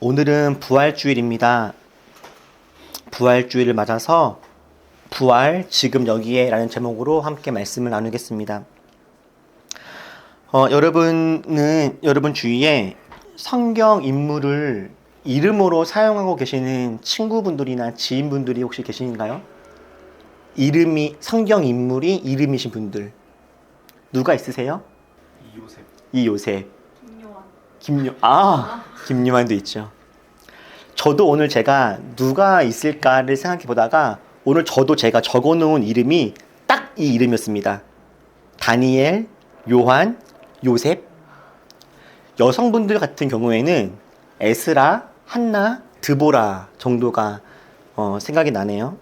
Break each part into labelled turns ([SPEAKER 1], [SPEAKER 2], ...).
[SPEAKER 1] 오늘은 부활주일입니다. 부활주일을 맞아서 부활 지금 여기에 라는 제목으로 함께 말씀을 나누겠습니다. 여러분 주위에 성경 인물을 이름으로 사용하고 계시는 친구분들이나 지인분들이 혹시 계신가요? 성경 인물이 이름이신 분들 누가 있으세요? 이요셉. 김요한도 있죠. 저도 오늘 제가 누가 있을까를 생각해 보다가 오늘 저도 제가 적어 놓은 이름이 딱 이 이름이었습니다. 다니엘, 요한, 요셉. 여성분들 같은 경우에는 에스라, 한나, 드보라 정도가 생각이 나네요.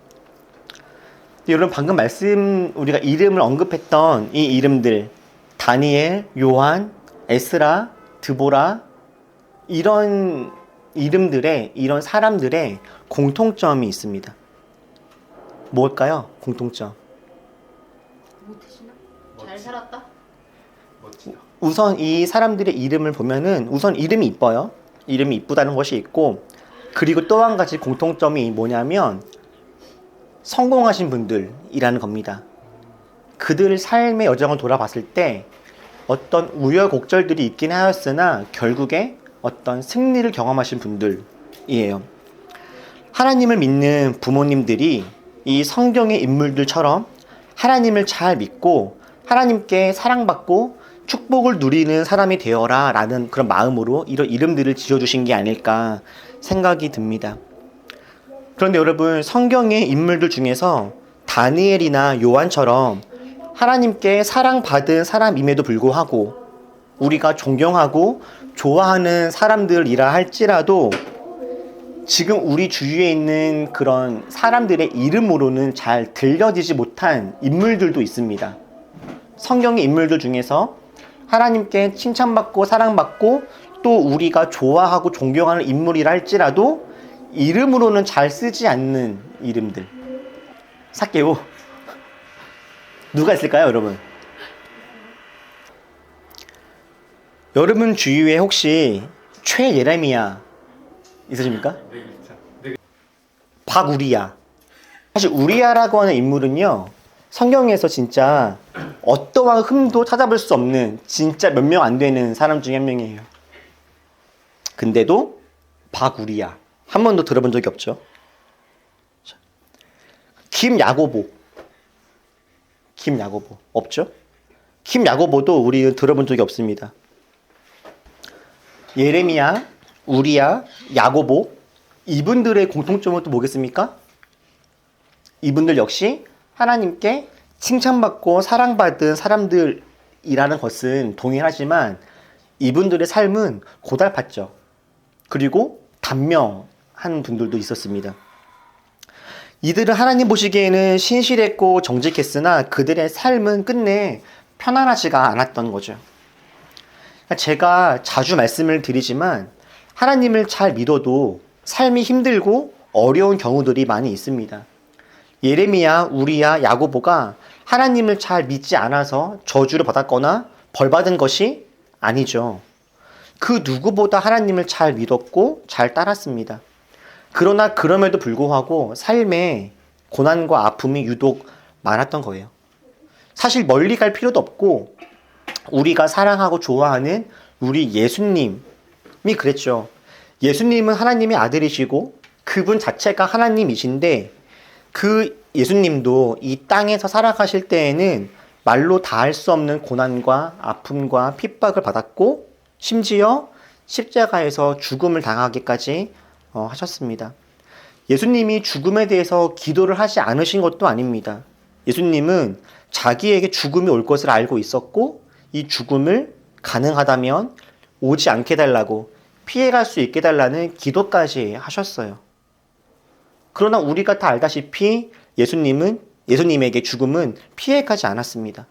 [SPEAKER 1] 여러분 방금 우리가 이름을 언급했던 이 이름들 다니엘, 요한, 에스라, 드보라 이런 이런 사람들의 공통점이 있습니다. 뭘까요? 공통점.
[SPEAKER 2] 못해지나? 잘 살았다?
[SPEAKER 3] 멋지다.
[SPEAKER 1] 우선 이 사람들의 이름을 보면은 우선 이름이 이뻐요. 이름이 이쁘다는 것이 있고, 그리고 또 한 가지 공통점이 뭐냐면 성공하신 분들이라는 겁니다. 그들 삶의 여정을 돌아봤을 때 어떤 우여곡절들이 있긴 하였으나 결국에 어떤 승리를 경험하신 분들이에요. 하나님을 믿는 부모님들이 이 성경의 인물들처럼 하나님을 잘 믿고 하나님께 사랑받고 축복을 누리는 사람이 되어라 라는 그런 마음으로 이런 이름들을 지어주신 게 아닐까 생각이 듭니다. 그런데 여러분, 성경의 인물들 중에서 다니엘이나 요한처럼 하나님께 사랑받은 사람임에도 불구하고 우리가 존경하고 좋아하는 사람들이라 할지라도 지금 우리 주위에 있는 그런 사람들의 이름으로는 잘 들려지지 못한 인물들도 있습니다. 성경의 인물들 중에서 하나님께 칭찬받고 사랑받고 또 우리가 좋아하고 존경하는 인물이라 할지라도 이름으로는 잘 쓰지 않는 이름들. 삭개오. 누가 있을까요, 여러분? 여러분 주위에 혹시 최예레미야 있으십니까? 박우리야. 사실 우리야라고 하는 인물은요, 성경에서 진짜 어떠한 흠도 찾아볼 수 없는 진짜 몇 명 안 되는 사람 중에 한 명이에요. 근데도 박우리야 한 번도 들어본 적이 없죠. 김야고보 없죠? 김야고보도 우리는 들어본 적이 없습니다. 예레미야, 우리야, 야고보 이분들의 공통점은 또 뭐겠습니까? 이분들 역시 하나님께 칭찬받고 사랑받은 사람들이라는 것은 동일하지만 이분들의 삶은 고달팠죠. 그리고 단명한 분들도 있었습니다. 이들은 하나님 보시기에는 신실했고 정직했으나 그들의 삶은 끝내 편안하지가 않았던 거죠. 제가 자주 말씀을 드리지만 하나님을 잘 믿어도 삶이 힘들고 어려운 경우들이 많이 있습니다. 예레미야, 우리야, 야고보가 하나님을 잘 믿지 않아서 저주를 받았거나 벌받은 것이 아니죠. 그 누구보다 하나님을 잘 믿었고 잘 따랐습니다. 그러나 그럼에도 불구하고 삶에 고난과 아픔이 유독 많았던 거예요. 사실 멀리 갈 필요도 없고 우리가 사랑하고 좋아하는 우리 예수님이 그랬죠. 예수님은 하나님의 아들이시고 그분 자체가 하나님이신데 그 예수님도 이 땅에서 살아가실 때에는 말로 다 할 수 없는 고난과 아픔과 핍박을 받았고 심지어 십자가에서 죽음을 당하기까지 하셨습니다. 예수님이 죽음에 대해서 기도를 하지 않으신 것도 아닙니다. 예수님은 자기에게 죽음이 올 것을 알고 있었고 이 죽음을 가능하다면 오지 않게 달라고 피해갈 수 있게 달라는 기도까지 하셨어요. 그러나 우리가 다 알다시피 예수님에게 죽음은 피해가지 않았습니다.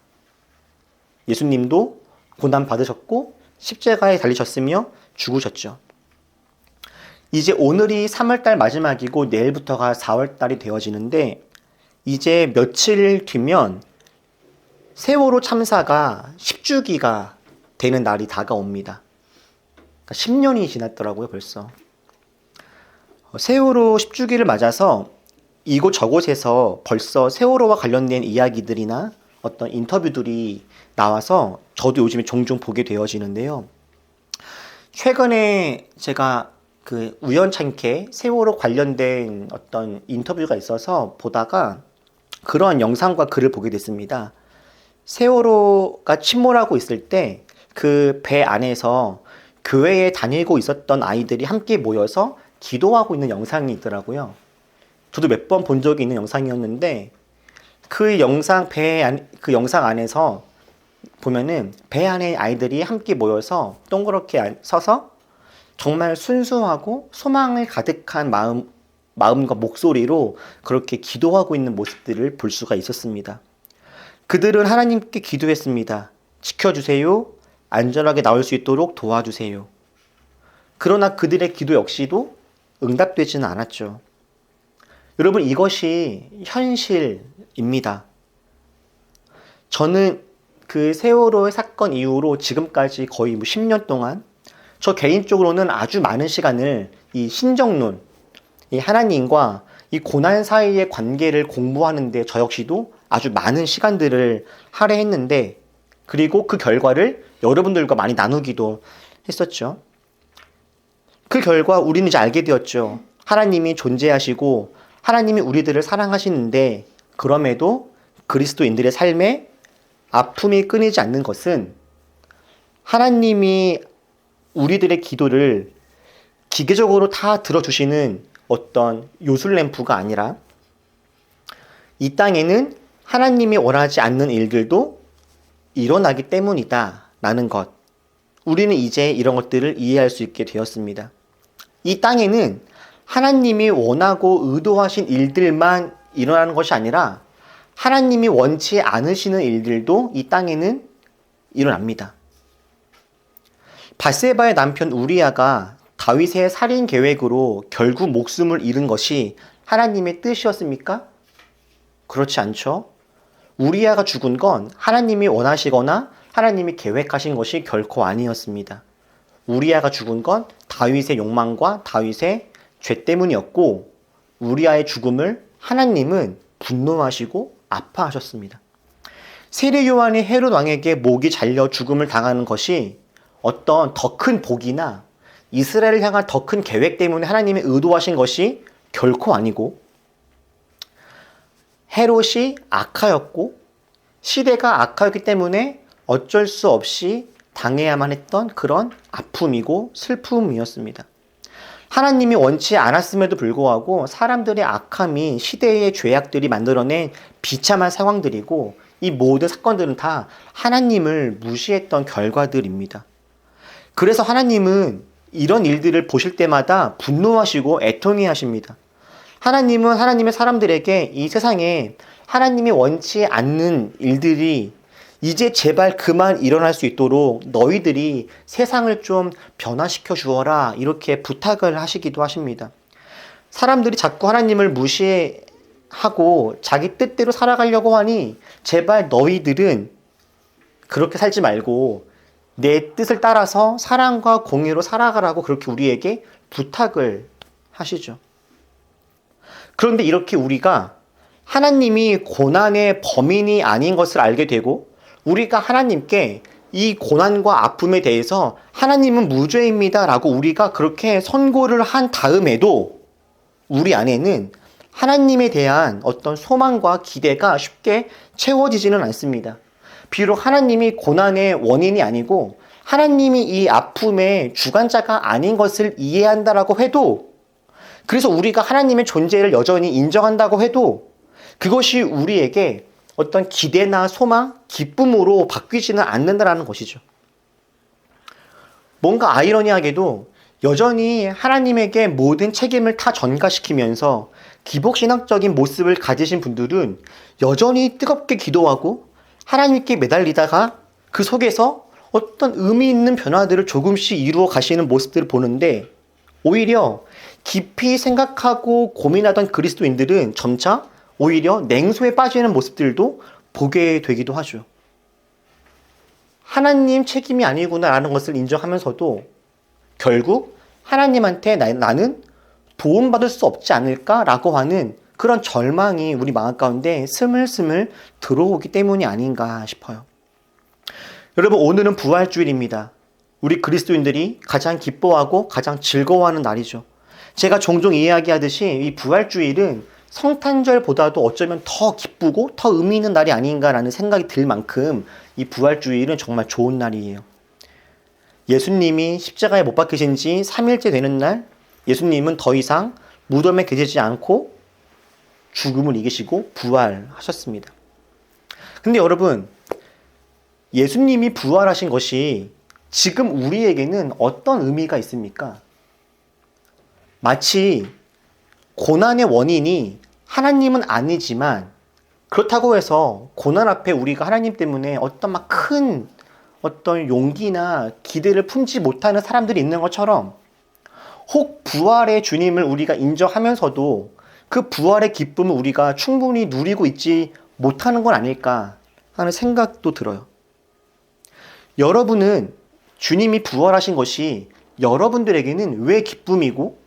[SPEAKER 1] 예수님도 고난 받으셨고 십자가에 달리셨으며 죽으셨죠. 이제 오늘이 3월달 마지막이고 내일부터가 4월달이 되어지는데 이제 며칠 뒤면 세월호 참사가 10주기가 되는 날이 다가옵니다. 그러니까 10년이 지났더라고요, 벌써. 세월호 10주기를 맞아서 이곳저곳에서 벌써 세월호와 관련된 이야기들이나 어떤 인터뷰들이 나와서 저도 요즘에 종종 보게 되어지는데요. 최근에 제가 그 우연찮게 세월호 관련된 어떤 인터뷰가 있어서 보다가 그런 영상과 글을 보게 됐습니다. 세월호가 침몰하고 있을 때 그 배 안에서 교회에 다니고 있었던 아이들이 함께 모여서 기도하고 있는 영상이 있더라고요. 저도 몇 번 본 적이 있는 영상이었는데 그 영상 안에서 보면은 배 안에 아이들이 함께 모여서 동그랗게 서서 정말 순수하고 소망을 가득한 마음과 목소리로 그렇게 기도하고 있는 모습들을 볼 수가 있었습니다. 그들은 하나님께 기도했습니다. 지켜주세요. 안전하게 나올 수 있도록 도와주세요. 그러나 그들의 기도 역시도 응답되지는 않았죠. 여러분, 이것이 현실입니다. 저는 그 세월호의 사건 이후로 지금까지 거의 10년 동안 저 개인적으로는 아주 많은 시간을 이 신정론, 이 하나님과 이 고난 사이의 관계를 공부하는데 저 역시도 아주 많은 시간들을 할애했는데, 그리고 그 결과를 여러분들과 많이 나누기도 했었죠. 그 결과 우리는 이제 알게 되었죠. 하나님이 존재하시고 하나님이 우리들을 사랑하시는데, 그럼에도 그리스도인들의 삶에 아픔이 끊이지 않는 것은 하나님이 우리들의 기도를 기계적으로 다 들어주시는 어떤 요술램프가 아니라 이 땅에는 하나님이 원하지 않는 일들도 일어나기 때문이다 라는 것, 우리는 이제 이런 것들을 이해할 수 있게 되었습니다. 이 땅에는 하나님이 원하고 의도하신 일들만 일어나는 것이 아니라 하나님이 원치 않으시는 일들도 이 땅에는 일어납니다. 밧세바의 남편 우리아가 다윗의 살인 계획으로 결국 목숨을 잃은 것이 하나님의 뜻이었습니까? 그렇지 않죠. 우리아가 죽은 건 하나님이 원하시거나 하나님이 계획하신 것이 결코 아니었습니다. 우리아가 죽은 건 다윗의 욕망과 다윗의 죄 때문이었고, 우리아의 죽음을 하나님은 분노하시고 아파하셨습니다. 세례 요한이 헤롯 왕에게 목이 잘려 죽음을 당하는 것이 어떤 더 큰 복이나 이스라엘을 향한 더 큰 계획 때문에 하나님이 의도하신 것이 결코 아니고, 헤롯이 악하였고 시대가 악하였기 때문에 어쩔 수 없이 당해야만 했던 그런 아픔이고 슬픔이었습니다. 하나님이 원치 않았음에도 불구하고 사람들의 악함이 시대의 죄악들이 만들어낸 비참한 상황들이고, 이 모든 사건들은 다 하나님을 무시했던 결과들입니다. 그래서 하나님은 이런 일들을 보실 때마다 분노하시고 애통해 하십니다. 하나님은 하나님의 사람들에게 이 세상에 하나님이 원치 않는 일들이 이제 제발 그만 일어날 수 있도록 너희들이 세상을 좀 변화시켜 주어라, 이렇게 부탁을 하시기도 하십니다. 사람들이 자꾸 하나님을 무시하고 자기 뜻대로 살아가려고 하니 제발 너희들은 그렇게 살지 말고 내 뜻을 따라서 사랑과 공의로 살아가라고 그렇게 우리에게 부탁을 하시죠. 그런데 이렇게 우리가 하나님이 고난의 범인이 아닌 것을 알게 되고, 우리가 하나님께 이 고난과 아픔에 대해서 하나님은 무죄입니다 라고 우리가 그렇게 선고를 한 다음에도 우리 안에는 하나님에 대한 어떤 소망과 기대가 쉽게 채워지지는 않습니다. 비록 하나님이 고난의 원인이 아니고 하나님이 이 아픔의 주관자가 아닌 것을 이해한다라고 해도, 그래서 우리가 하나님의 존재를 여전히 인정한다고 해도 그것이 우리에게 어떤 기대나 소망, 기쁨으로 바뀌지는 않는다라는 것이죠. 뭔가 아이러니하게도 여전히 하나님에게 모든 책임을 다 전가시키면서 기복신학적인 모습을 가지신 분들은 여전히 뜨겁게 기도하고 하나님께 매달리다가 그 속에서 어떤 의미 있는 변화들을 조금씩 이루어 가시는 모습들을 보는데, 오히려 깊이 생각하고 고민하던 그리스도인들은 점차 오히려 냉소에 빠지는 모습들도 보게 되기도 하죠. 하나님 책임이 아니구나라는 것을 인정하면서도 결국 하나님한테 나는 도움받을 수 없지 않을까라고 하는 그런 절망이 우리 마음 가운데 스물스물 들어오기 때문이 아닌가 싶어요. 여러분, 오늘은 부활주일입니다. 우리 그리스도인들이 가장 기뻐하고 가장 즐거워하는 날이죠. 제가 종종 이야기하듯이 이 부활주일은 성탄절보다도 어쩌면 더 기쁘고 더 의미 있는 날이 아닌가라는 생각이 들 만큼 이 부활주일은 정말 좋은 날이에요. 예수님이 십자가에 못 박히신 지 3일째 되는 날, 예수님은 더 이상 무덤에 계시지 않고 죽음을 이기시고 부활하셨습니다. 근데 여러분, 예수님이 부활하신 것이 지금 우리에게는 어떤 의미가 있습니까? 마치 고난의 원인이 하나님은 아니지만 그렇다고 해서 고난 앞에 우리가 하나님 때문에 어떤 막 큰 어떤 용기나 기대를 품지 못하는 사람들이 있는 것처럼 혹 부활의 주님을 우리가 인정하면서도 그 부활의 기쁨을 우리가 충분히 누리고 있지 못하는 건 아닐까 하는 생각도 들어요. 여러분은 주님이 부활하신 것이 여러분들에게는 왜 기쁨이고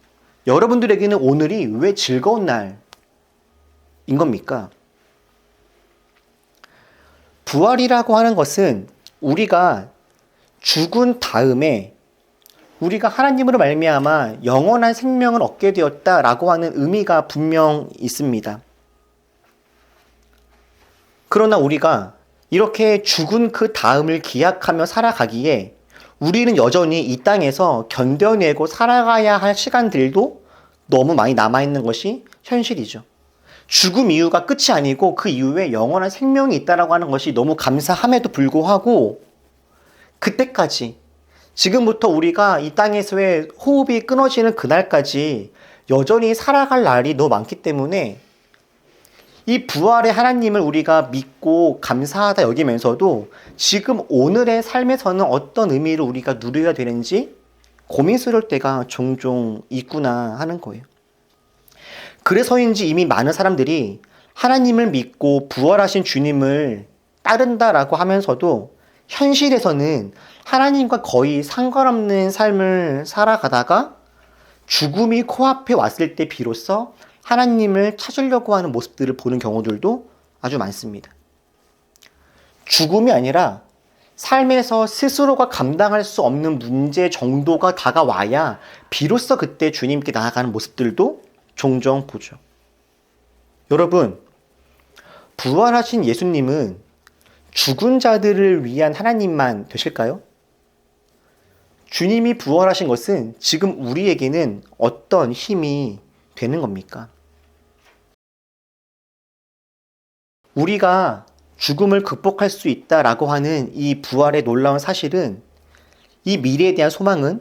[SPEAKER 1] 여러분들에게는 오늘이 왜 즐거운 날인 겁니까? 부활이라고 하는 것은 우리가 죽은 다음에 우리가 하나님으로 말미암아 영원한 생명을 얻게 되었다라고 하는 의미가 분명 있습니다. 그러나 우리가 이렇게 죽은 그 다음을 기약하며 살아가기에 우리는 여전히 이 땅에서 견뎌내고 살아가야 할 시간들도 너무 많이 남아있는 것이 현실이죠. 죽음 이후가 끝이 아니고 그 이후에 영원한 생명이 있다라고 하는 것이 너무 감사함에도 불구하고 그때까지 지금부터 우리가 이 땅에서의 호흡이 끊어지는 그날까지 여전히 살아갈 날이 너무 많기 때문에 이 부활의 하나님을 우리가 믿고 감사하다 여기면서도 지금 오늘의 삶에서는 어떤 의미를 우리가 누려야 되는지 고민스러울 때가 종종 있구나 하는 거예요. 그래서인지 이미 많은 사람들이 하나님을 믿고 부활하신 주님을 따른다라고 하면서도 현실에서는 하나님과 거의 상관없는 삶을 살아가다가 죽음이 코앞에 왔을 때 비로소 하나님을 찾으려고 하는 모습들을 보는 경우들도 아주 많습니다. 죽음이 아니라 삶에서 스스로가 감당할 수 없는 문제 정도가 다가와야 비로소 그때 주님께 나아가는 모습들도 종종 보죠. 여러분, 부활하신 예수님은 죽은 자들을 위한 하나님만 되실까요? 주님이 부활하신 것은 지금 우리에게는 어떤 힘이 되는 겁니까? 우리가 죽음을 극복할 수 있다라고 하는 이 부활의 놀라운 사실은 이 미래에 대한 소망은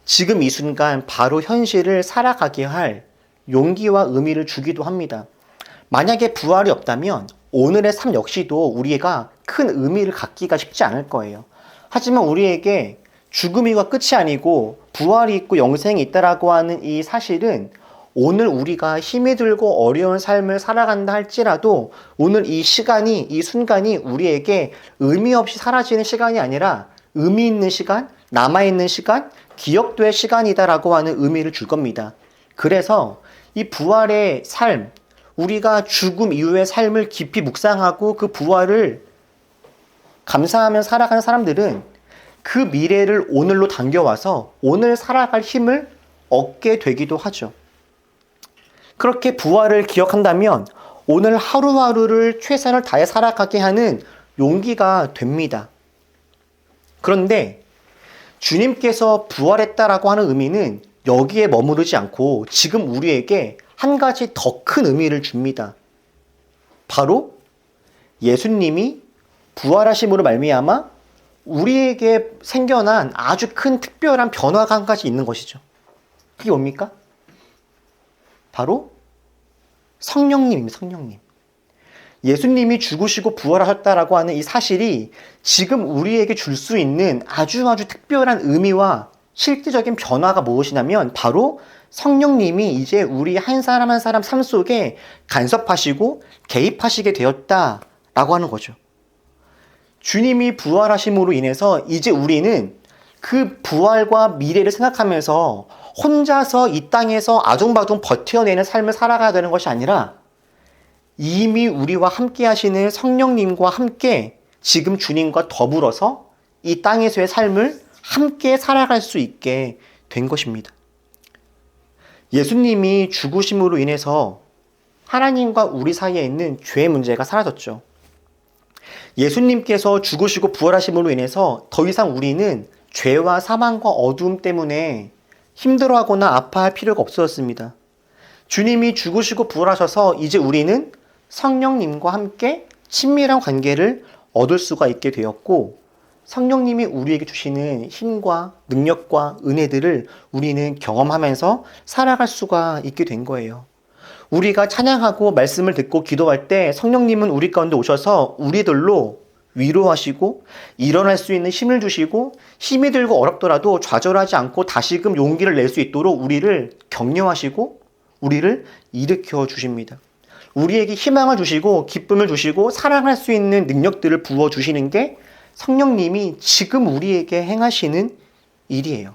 [SPEAKER 1] 지금 이 순간 바로 현실을 살아가게 할 용기와 의미를 주기도 합니다. 만약에 부활이 없다면 오늘의 삶 역시도 우리가 큰 의미를 갖기가 쉽지 않을 거예요. 하지만 우리에게 죽음이가 끝이 아니고 부활이 있고 영생이 있다라고 하는 이 사실은 오늘 우리가 힘이 들고 어려운 삶을 살아간다 할지라도 오늘 이 시간이, 이 순간이 우리에게 의미 없이 사라지는 시간이 아니라 의미 있는 시간, 남아있는 시간, 기억될 시간이다라고 하는 의미를 줄 겁니다. 그래서 이 부활의 삶, 우리가 죽음 이후의 삶을 깊이 묵상하고 그 부활을 감사하며 살아가는 사람들은 그 미래를 오늘로 당겨와서 오늘 살아갈 힘을 얻게 되기도 하죠. 그렇게 부활을 기억한다면 오늘 하루하루를 최선을 다해 살아가게 하는 용기가 됩니다. 그런데 주님께서 부활했다라고 하는 의미는 여기에 머무르지 않고 지금 우리에게 한 가지 더 큰 의미를 줍니다. 바로 예수님이 부활하심으로 말미암아 우리에게 생겨난 아주 큰 특별한 변화가 한 가지 있는 것이죠. 그게 뭡니까? 바로 성령님입니다. 성령님. 예수님이 죽으시고 부활하셨다라고 하는 이 사실이 지금 우리에게 줄 수 있는 아주 특별한 의미와 실질적인 변화가 무엇이냐면 바로 성령님이 이제 우리 한 사람 한 사람 삶 속에 간섭하시고 개입하시게 되었다라고 하는 거죠. 주님이 부활하심으로 인해서 이제 우리는 그 부활과 미래를 생각하면서 혼자서 이 땅에서 아둥바둥 버텨내는 삶을 살아가야 되는 것이 아니라 이미 우리와 함께 하시는 성령님과 함께 지금 주님과 더불어서 이 땅에서의 삶을 함께 살아갈 수 있게 된 것입니다. 예수님이 죽으심으로 인해서 하나님과 우리 사이에 있는 죄의 문제가 사라졌죠. 예수님께서 죽으시고 부활하심으로 인해서 더 이상 우리는 죄와 사망과 어두움 때문에 힘들어하거나 아파할 필요가 없어졌습니다. 주님이 죽으시고 부활하셔서 이제 우리는 성령님과 함께 친밀한 관계를 얻을 수가 있게 되었고, 성령님이 우리에게 주시는 힘과 능력과 은혜들을 우리는 경험하면서 살아갈 수가 있게 된 거예요. 우리가 찬양하고 말씀을 듣고 기도할 때 성령님은 우리 가운데 오셔서 우리들로 위로하시고 일어날 수 있는 힘을 주시고, 힘이 들고 어렵더라도 좌절하지 않고 다시금 용기를 낼 수 있도록 우리를 격려하시고 우리를 일으켜 주십니다. 우리에게 희망을 주시고 기쁨을 주시고 사랑할 수 있는 능력들을 부어주시는 게 성령님이 지금 우리에게 행하시는 일이에요.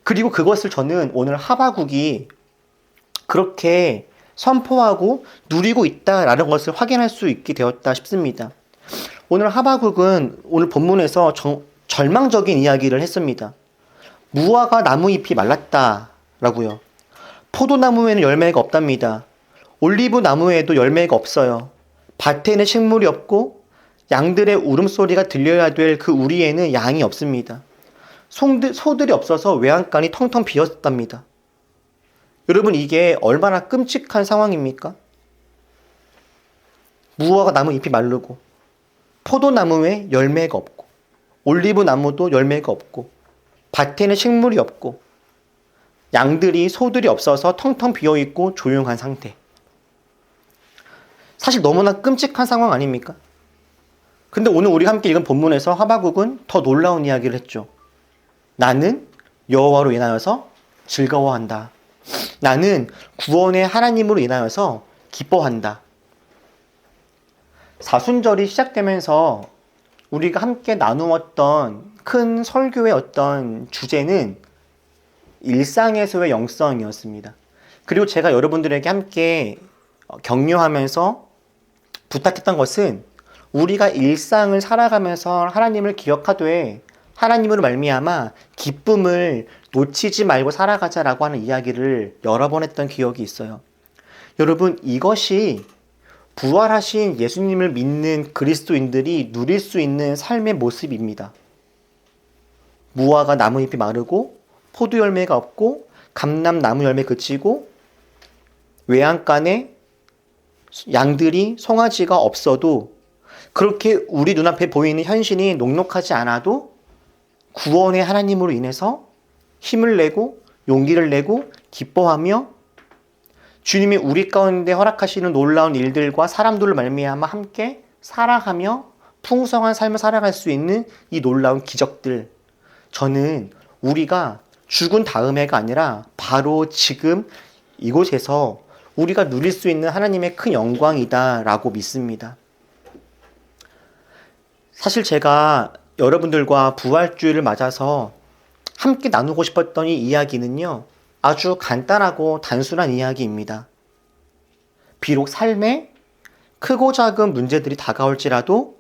[SPEAKER 1] 그리고 그것을 저는 오늘 하바국이 그렇게 선포하고 누리고 있다라는 것을 확인할 수 있게 되었다 싶습니다. 오늘 하바국은 오늘 본문에서 절망적인 이야기를 했습니다. 무화과 나무잎이 말랐다라고요. 포도나무에는 열매가 없답니다. 올리브 나무에도 열매가 없어요. 밭에는 식물이 없고 양들의 울음소리가 들려야 될 그 우리에는 양이 없습니다. 소들이 없어서 외양간이 텅텅 비었답니다. 여러분, 이게 얼마나 끔찍한 상황입니까? 무화과 나무 잎이 마르고 포도나무에 열매가 없고 올리브 나무도 열매가 없고 밭에는 식물이 없고 소들이 없어서 텅텅 비어있고 조용한 상태. 사실 너무나 끔찍한 상황 아닙니까? 근데 오늘 우리가 함께 읽은 본문에서 하바국은 더 놀라운 이야기를 했죠. 나는 여호와로 인하여서 즐거워한다. 나는 구원의 하나님으로 인하여서 기뻐한다. 사순절이 시작되면서 우리가 함께 나누었던 큰 설교의 어떤 주제는 일상에서의 영성이었습니다. 그리고 제가 여러분들에게 함께 격려하면서 부탁했던 것은 우리가 일상을 살아가면서 하나님을 기억하되 하나님으로 말미암아 기쁨을 놓치지 말고 살아가자라고 하는 이야기를 여러 번 했던 기억이 있어요. 여러분, 이것이 부활하신 예수님을 믿는 그리스도인들이 누릴 수 있는 삶의 모습입니다. 무화과 나무잎이 마르고 포도 열매가 없고 감람나무 열매 그치고 외양간에 양들이 송아지가 없어도 그렇게 우리 눈앞에 보이는 현실이 녹록하지 않아도 구원의 하나님으로 인해서 힘을 내고 용기를 내고 기뻐하며 주님이 우리 가운데 허락하시는 놀라운 일들과 사람들을 말미암아 함께 살아가며 풍성한 삶을 살아갈 수 있는 이 놀라운 기적들, 저는 우리가 죽은 다음에가 아니라 바로 지금 이곳에서 우리가 누릴 수 있는 하나님의 큰 영광이다라고 믿습니다. 사실 제가 여러분들과 부활주일을 맞아서 함께 나누고 싶었던 이 이야기는요, 아주 간단하고 단순한 이야기입니다. 비록 삶에 크고 작은 문제들이 다가올지라도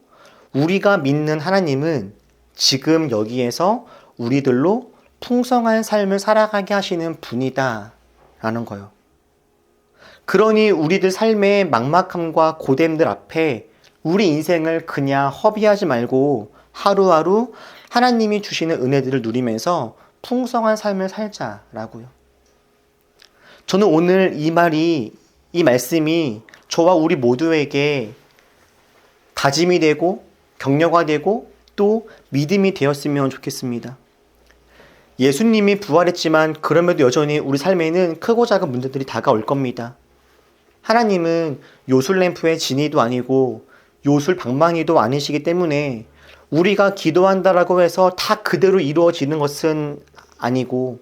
[SPEAKER 1] 우리가 믿는 하나님은 지금 여기에서 우리들로 풍성한 삶을 살아가게 하시는 분이다 라는 거요. 그러니 우리들 삶의 막막함과 고됨들 앞에 우리 인생을 그냥 허비하지 말고 하루하루 하나님이 주시는 은혜들을 누리면서 풍성한 삶을 살자라고요. 저는 오늘 이 말씀이 저와 우리 모두에게 다짐이 되고 격려가 되고 또 믿음이 되었으면 좋겠습니다. 예수님이 부활했지만 그럼에도 여전히 우리 삶에는 크고 작은 문제들이 다가올 겁니다. 하나님은 요술램프의 진이도 아니고 요술 방망이도 아니시기 때문에 우리가 기도한다라고 해서 다 그대로 이루어지는 것은 아니고,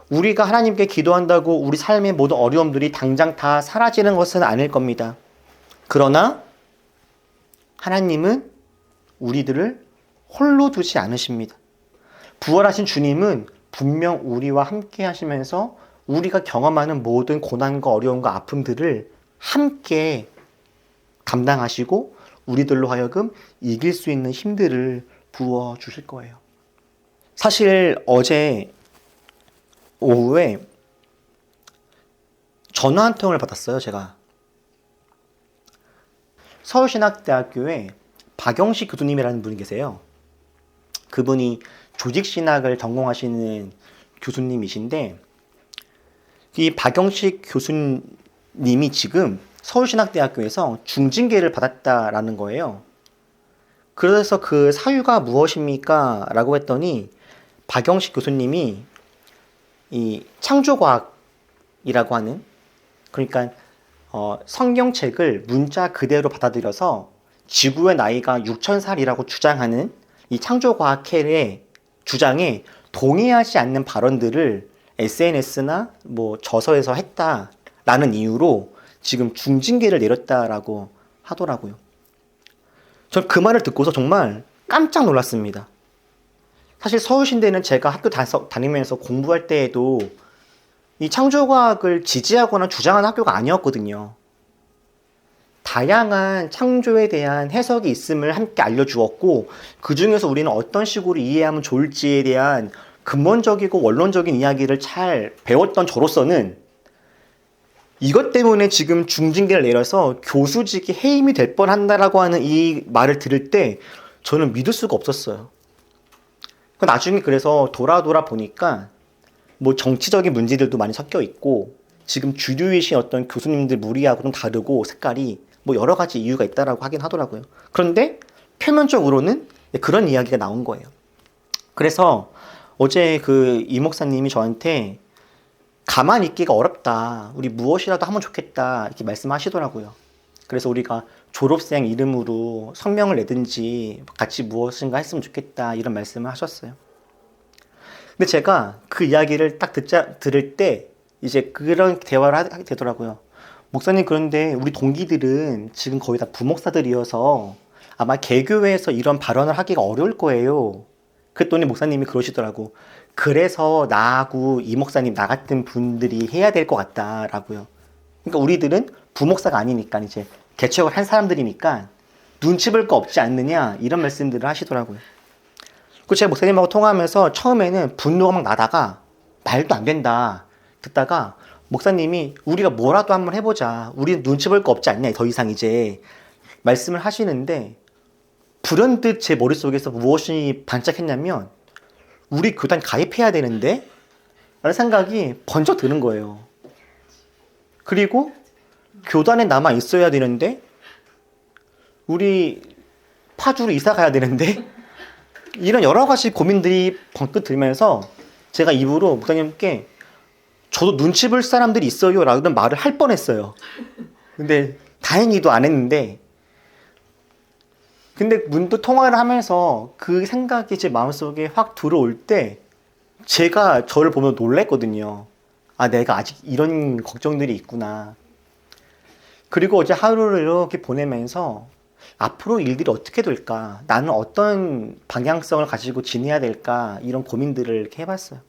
[SPEAKER 1] 우리가 하나님께 기도한다고 우리 삶의 모든 어려움들이 당장 다 사라지는 것은 아닐 겁니다. 그러나 하나님은 우리들을 홀로 두지 않으십니다. 부활하신 주님은 분명 우리와 함께 하시면서 우리가 경험하는 모든 고난과 어려움과 아픔들을 함께 감당하시고 우리들로 하여금 이길 수 있는 힘들을 부어주실 거예요. 사실 어제 오후에 전화 한 통을 받았어요, 제가. 서울신학대학교에 박영식 교수님이라는 분이 계세요. 그분이 조직신학을 전공하시는 교수님이신데, 이 박영식 교수님이 지금 서울신학대학교에서 중징계를 받았다라는 거예요. 그래서 그 사유가 무엇입니까? 라고 했더니 박영식 교수님이 이 창조과학이라고 하는, 그러니까 성경책을 문자 그대로 받아들여서 지구의 나이가 6,000살이라고 주장하는 이 창조과학회의 주장에 동의하지 않는 발언들을 SNS나 뭐 저서에서 했다라는 이유로 지금 중징계를 내렸다라고 하더라고요. 전 그 말을 듣고서 정말 깜짝 놀랐습니다. 사실 서울신대는 제가 학교 다니면서 공부할 때에도 이 창조과학을 지지하거나 주장하는 학교가 아니었거든요. 다양한 창조에 대한 해석이 있음을 함께 알려주었고, 그 중에서 우리는 어떤 식으로 이해하면 좋을지에 대한 근본적이고 원론적인 이야기를 잘 배웠던 저로서는 이것 때문에 지금 중징계를 내려서 교수직이 해임이 될 뻔한다라고 하는 이 말을 들을 때 저는 믿을 수가 없었어요. 나중에 그래서 돌아 보니까 뭐 정치적인 문제들도 많이 섞여 있고, 지금 주류이신 어떤 교수님들 무리하고는 다르고 색깔이 뭐 여러 가지 이유가 있다라고 하긴 하더라고요. 그런데 표면적으로는 그런 이야기가 나온 거예요. 그래서 어제 그 이 목사님이 저한테 가만히 있기가 어렵다, 우리 무엇이라도 하면 좋겠다, 이렇게 말씀하시더라고요. 그래서 우리가 졸업생 이름으로 성명을 내든지 같이 무엇인가 했으면 좋겠다, 이런 말씀을 하셨어요. 근데 제가 그 이야기를 딱 들을 때 이제 그런 대화를 하게 되더라고요. 목사님, 그런데 우리 동기들은 지금 거의 다 부목사들이어서 아마 개교회에서 이런 발언을 하기가 어려울 거예요. 그랬더니 목사님이 그러시더라고. 그래서 나하고 이 목사님, 나 같은 분들이 해야 될 것 같다라고요. 그러니까 우리들은 부목사가 아니니까 이제 개척을 한 사람들이니까 눈치 볼 거 없지 않느냐, 이런 말씀들을 하시더라고요. 그 제가 목사님하고 통화하면서 처음에는 분노가 막 나다가 말도 안 된다 듣다가 목사님이 우리가 뭐라도 한번 해보자, 우리는 눈치 볼 거 없지 않냐, 더 이상 이제 말씀을 하시는데, 불현듯 제 머릿속에서 무엇이 반짝했냐면 우리 교단 가입해야 되는데? 라는 생각이 번쩍 드는 거예요. 그리고 교단에 남아 있어야 되는데, 우리 파주로 이사 가야 되는데, 이런 여러 가지 고민들이 번뜩 들면서 제가 입으로 목사님께 저도 눈치 볼 사람들이 있어요 라는 말을 할 뻔했어요. 근데 다행히도 안 했는데, 근데 문득 통화를 하면서 그 생각이 제 마음속에 확 들어올 때 제가 저를 보면서 놀랬거든요. 아, 내가 아직 이런 걱정들이 있구나. 그리고 어제 하루를 이렇게 보내면서 앞으로 일들이 어떻게 될까, 나는 어떤 방향성을 가지고 지내야 될까, 이런 고민들을 이렇게 해봤어요.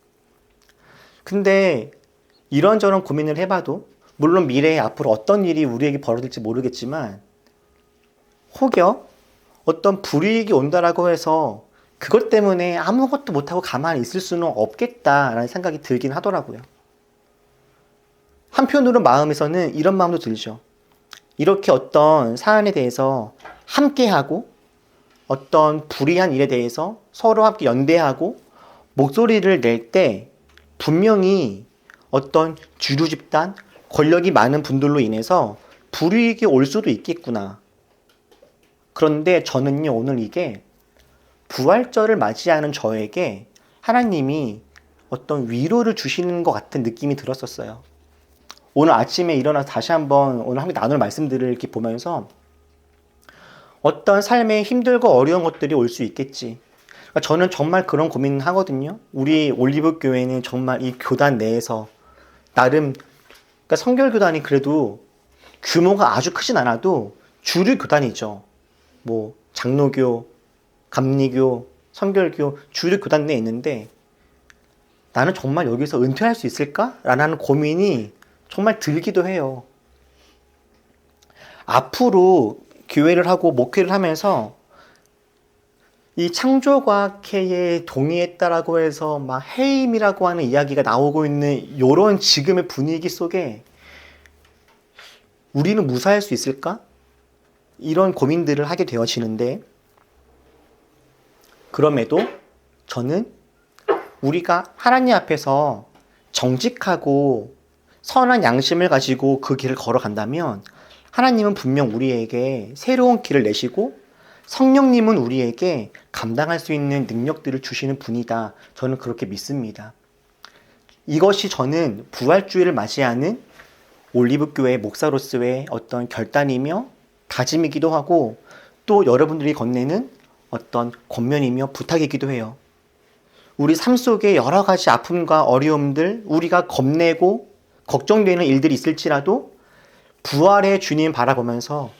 [SPEAKER 1] 근데 이런저런 고민을 해봐도 물론 미래에 앞으로 어떤 일이 우리에게 벌어질지 모르겠지만 혹여 어떤 불이익이 온다라고 해서 그것 때문에 아무것도 못하고 가만히 있을 수는 없겠다라는 생각이 들긴 하더라고요. 한편으로 마음에서는 이런 마음도 들죠. 이렇게 어떤 사안에 대해서 함께하고 어떤 불이한 일에 대해서 서로 함께 연대하고 목소리를 낼 때 분명히 어떤 주류 집단, 권력이 많은 분들로 인해서 불이익이 올 수도 있겠구나. 그런데 저는요, 오늘 이게 부활절을 맞이하는 저에게 하나님이 어떤 위로를 주시는 것 같은 느낌이 들었었어요. 오늘 아침에 일어나서 다시 한번 오늘 함께 나눌 말씀들을 이렇게 보면서 어떤 삶에 힘들고 어려운 것들이 올 수 있겠지. 그러니까 저는 정말 그런 고민을 하거든요. 우리 올리브 교회는 정말 이 교단 내에서 나름, 그러니까 성결교단이 그래도 규모가 아주 크진 않아도 주류 교단이죠. 뭐 장로교, 감리교, 성결교 주일 교단 내에 있는데 나는 정말 여기서 은퇴할 수 있을까? 라는 고민이 정말 들기도 해요. 앞으로 교회를 하고 목회를 하면서 이 창조과학회에 동의했다라고 해서 막 해임이라고 하는 이야기가 나오고 있는 이런 지금의 분위기 속에 우리는 무사할 수 있을까? 이런 고민들을 하게 되어지는데, 그럼에도 저는 우리가 하나님 앞에서 정직하고 선한 양심을 가지고 그 길을 걸어간다면 하나님은 분명 우리에게 새로운 길을 내시고 성령님은 우리에게 감당할 수 있는 능력들을 주시는 분이다. 저는 그렇게 믿습니다. 이것이 저는 부활주의를 맞이하는 올리브교회 목사로서의 어떤 결단이며 다짐이기도 하고 또 여러분들이 건네는 어떤 권면이며 부탁이기도 해요. 우리 삶 속에 여러 가지 아픔과 어려움들, 우리가 겁내고 걱정되는 일들이 있을지라도 부활의 주님 바라보면서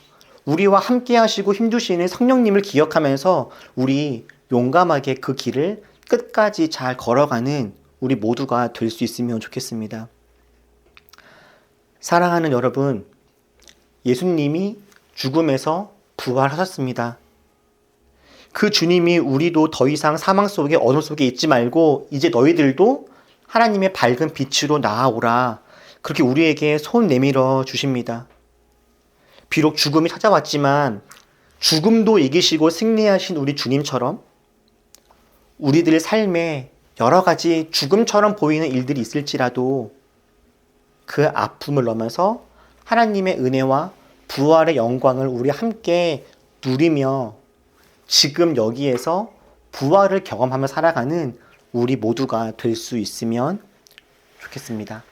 [SPEAKER 1] 우리와 함께 하시고 힘주시는 성령님을 기억하면서 우리 용감하게 그 길을 끝까지 잘 걸어가는 우리 모두가 될 수 있으면 좋겠습니다. 사랑하는 여러분, 예수님이 죽음에서 부활하셨습니다. 그 주님이 우리도 더 이상 사망 속에 어둠 속에 있지 말고 이제 너희들도 하나님의 밝은 빛으로 나아오라. 그렇게 우리에게 손 내밀어 주십니다. 비록 죽음이 찾아왔지만 죽음도 이기시고 승리하신 우리 주님처럼 우리들 삶에 여러 가지 죽음처럼 보이는 일들이 있을지라도 그 아픔을 넘어서 하나님의 은혜와 부활의 영광을 우리 함께 누리며 지금 여기에서 부활을 경험하며 살아가는 우리 모두가 될 수 있으면 좋겠습니다.